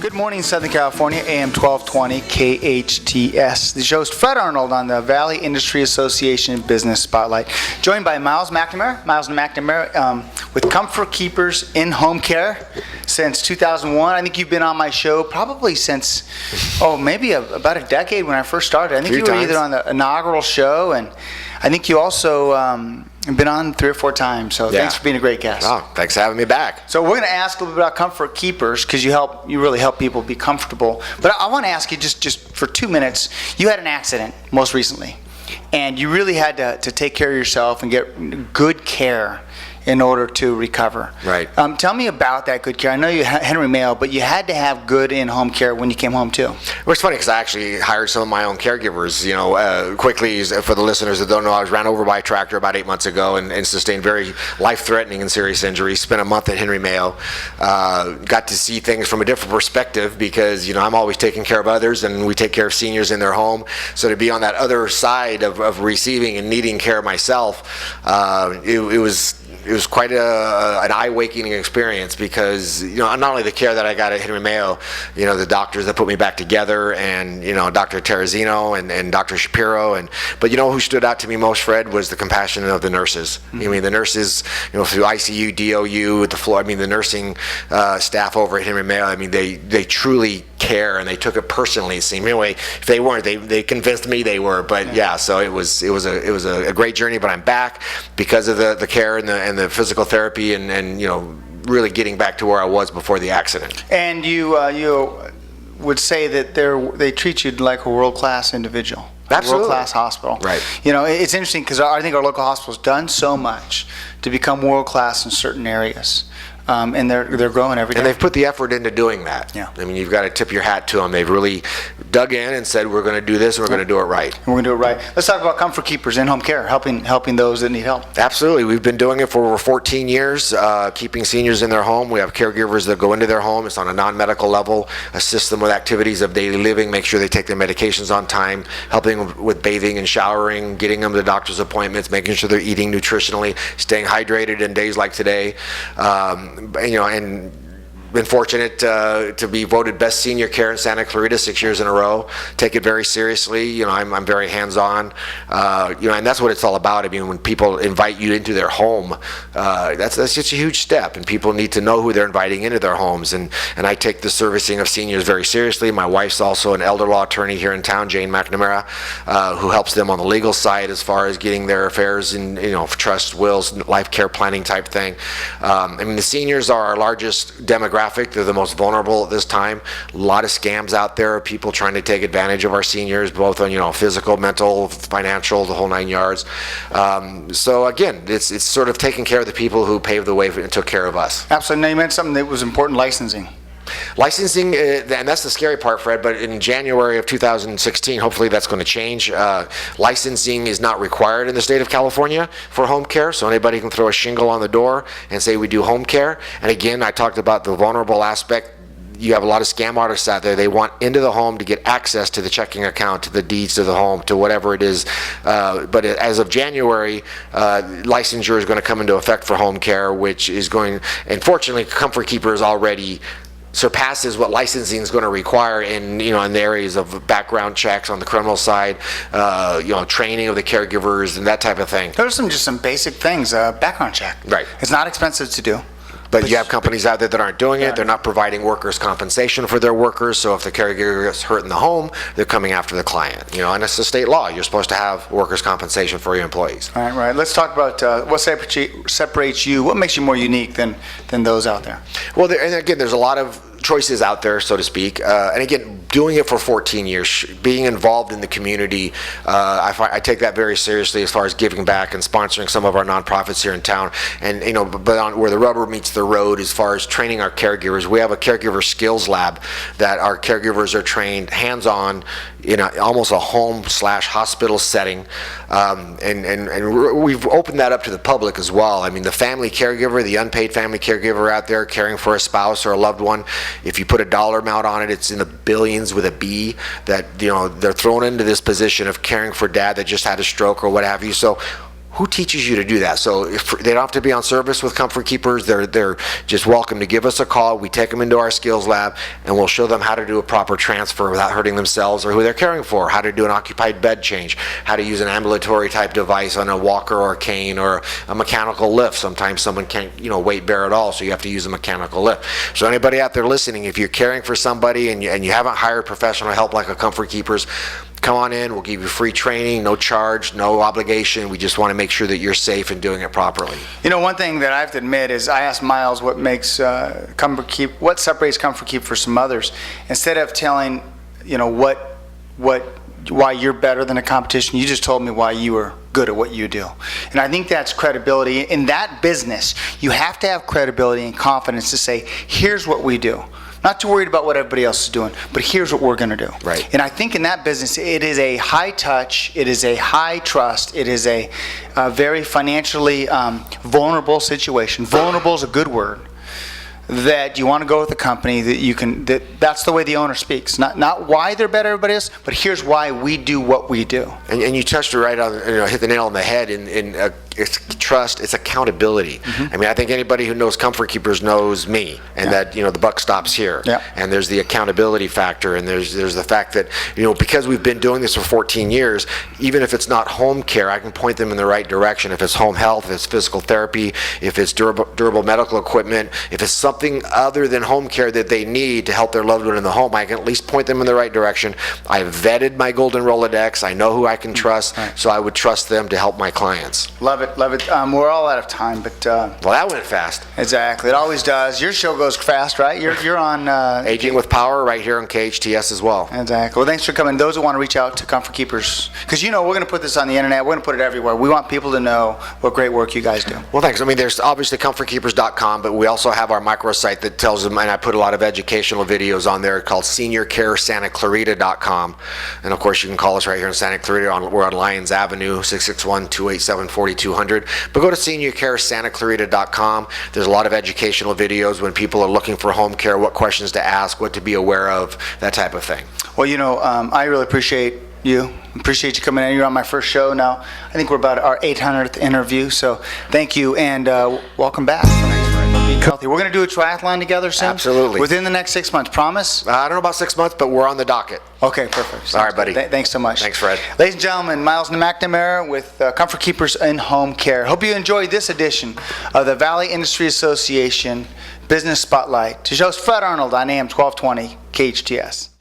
Good morning, Southern California, AM 1220, KHTS. The show's Fred Arnold on the Valley Industry Association Business Spotlight. Joined by Myles McNamara. Myles McNamara with Comfort Keepers in Home Care since 2001. I think you've been on my show probably since, maybe about a decade when I first started. I think you were either on the inaugural show, and I think you also been on 3 or 4 times, so thanks for being a great guest. Oh, thanks for having me back. So we're going to ask a little bit about Comfort Keepers because you really help people be comfortable. But I want to ask you just for 2 minutes. You had an accident most recently, and you really had to take care of yourself and get good care in order to recover. Right. Tell me about that good care. I know you had Henry Mayo, but you had to have good in-home care when you came home too. Well, it's funny because I actually hired some of my own caregivers. Quickly, for the listeners that don't know, I was ran over by a tractor about 8 months ago and sustained very life-threatening and serious injuries. Spent a month at Henry Mayo. Got to see things from a different perspective because, I'm always taking care of others, and we take care of seniors in their home. So to be on that other side of receiving and needing care myself, it was quite an eye-awakening experience because, not only the care that I got at Henry Mayo, the doctors that put me back together and, Dr. Terrazino and Dr. Shapiro, but who stood out to me most, Fred, was the compassion of the nurses. Mm-hmm. I mean, the nurses, through ICU, DOU, the floor, the nursing staff over at Henry Mayo, they truly care, and they took it personally. It seemed, anyway, if they weren't, they convinced me they were. But so it was a great journey. But I'm back because of the care and the physical therapy and really getting back to where I was before the accident. And you would say that they treat you like a world-class individual. Absolutely. World-class hospital. Right. It's interesting because I think our local hospital's done so much to become world-class in certain areas. And they're growing every day. And they've put the effort into doing that. Yeah. You've got to tip your hat to them. They've really dug in and said, we're going to do this, and we're going to do it right. And we're going to do it right. Let's talk about Comfort Keepers in home care, helping those that need help. Absolutely. We've been doing it for over 14 years, keeping seniors in their home. We have caregivers that go into their home. It's on a non-medical level, assist them with activities of daily living, make sure they take their medications on time, helping them with bathing and showering, getting them to doctor's appointments, making sure they're eating nutritionally, staying hydrated in days like today. And been fortunate to be voted best senior care in Santa Clarita 6 years in a row. Take it very seriously. I'm very hands-on. And that's what it's all about. When people invite you into their home, that's just a huge step, and people need to know who they're inviting into their homes. And I take the servicing of seniors very seriously. My wife's also an elder law attorney here in town, Jane McNamara, who helps them on the legal side as far as getting their affairs in, trust, wills, life care planning type thing. The seniors are our largest demographic. They're the most vulnerable at this time. A lot of scams out there, people trying to take advantage of our seniors, both on physical, mental, financial, the whole 9 yards. So again, it's sort of taking care of the people who paved the way and took care of us. Absolutely. Now you mentioned something that was important: licensing. Licensing, and that's the scary part, Fred, but in January of 2016, hopefully that's going to change. Licensing is not required in the state of California for home care, so anybody can throw a shingle on the door and say we do home care. And again, I talked about the vulnerable aspect. You have a lot of scam artists out there. They want into the home to get access to the checking account, to the deeds to the home, to whatever it is. But as of January, licensure is going to come into effect for home care, which is going, unfortunately, Comfort Keepers already surpasses what licensing is going to require in the areas of background checks on the criminal side, training of the caregivers and that type of thing. Those are just some basic things. Background check. Right. It's not expensive to do. But you have companies out there that aren't doing it. They're not providing workers' compensation for their workers. So if the caregiver gets hurt in the home, they're coming after the client. And it's a state law. You're supposed to have workers' compensation for your employees. Right. Let's talk about what separates you. What makes you more unique than those out there? Well, and again, there's a lot of choices out there, so to speak. And again, doing it for 14 years, being involved in the community, I take that very seriously as far as giving back and sponsoring some of our nonprofits here in town. And but on where the rubber meets the road, as far as training our caregivers, we have a caregiver skills lab that our caregivers are trained hands-on in almost a home/hospital setting, and we've opened that up to the public as well. The family caregiver, the unpaid family caregiver out there caring for a spouse or a loved one, if you put a dollar amount on it, it's in the billions with a B, that they're thrown into this position of caring for dad that just had a stroke or what have you. So who teaches you to do that? So if they don't have to be on service with Comfort Keepers. They're just welcome to give us a call. We take them into our skills lab, and we'll show them how to do a proper transfer without hurting themselves or who they're caring for, how to do an occupied bed change, how to use an ambulatory type device on a walker or a cane, or a mechanical lift. Sometimes someone can't, weight bear at all, so you have to use a mechanical lift. So anybody out there listening, if you're caring for somebody and you haven't hired professional help like a Comfort Keepers, come on in. We'll give you free training, no charge, no obligation. We just want to make sure that you're safe and doing it properly. One thing that I have to admit is I asked Myles what makes what separates Comfort Keep for some others. Instead of telling, why you're better than a competition, you just told me why you are good at what you do. And I think that's credibility. In that business, you have to have credibility and confidence to say, here's what we do. Not too worried about what everybody else is doing, but here's what we're going to do. Right. And I think in that business, it is a high touch, it is a high trust, it is a very financially vulnerable situation. Vulnerable is a good word. That you want to go with a company that you can, that's the way the owner speaks. Not why they're better than everybody else, but here's why we do what we do. And you touched it right on, hit the nail on the head in it's trust, it's accountability. Mm-hmm. I mean, I think anybody who knows Comfort Keepers knows me, and that, the buck stops here. Yeah. And there's the accountability factor, and there's the fact that, because we've been doing this for 14 years, even if it's not home care, I can point them in the right direction. If it's home health, if it's physical therapy, if it's durable medical equipment, if it's something other than home care that they need to help their loved one in the home, I can at least point them in the right direction. I've vetted my golden Rolodex. I know who I can trust, right. So I would trust them to help my clients. Love it. We're all out of time, but well, that went fast. Exactly, it always does. Your show goes fast, right? You're on Aging with Power right here on KHTS as well. Exactly. Well, thanks for coming. Those who want to reach out to Comfort Keepers, because we're going to put this on the internet. We're going to put it everywhere. We want people to know what great work you guys do. Well, thanks. I mean, there's obviously comfortkeepers.com, but we also have our microsite that tells them, and I put a lot of educational videos on there called seniorcaresantaclarita.com. And of course, you can call us right here in Santa Clarita. We're on Lyons Avenue, 661-287-4200. But go to seniorcaresantaclarita.com. There's a lot of educational videos when people are looking for home care, what questions to ask, what to be aware of, that type of thing. Well, I really appreciate you. Appreciate you coming in. You're on my first show now. I think we're about our 800th interview, so thank you, and welcome back. Thanks for being healthy. We're going to do a triathlon together soon? Absolutely. Within the next 6 months, promise? I don't know about 6 months, but we're on the docket. Okay, perfect. All right, buddy. Thanks so much. Thanks, Fred. Ladies and gentlemen, Myles McNamara with Comfort Keepers in Home Care. Hope you enjoyed this edition of the Valley Industry Association Business Spotlight. To host Fred Arnold on AM 1220 KHTS.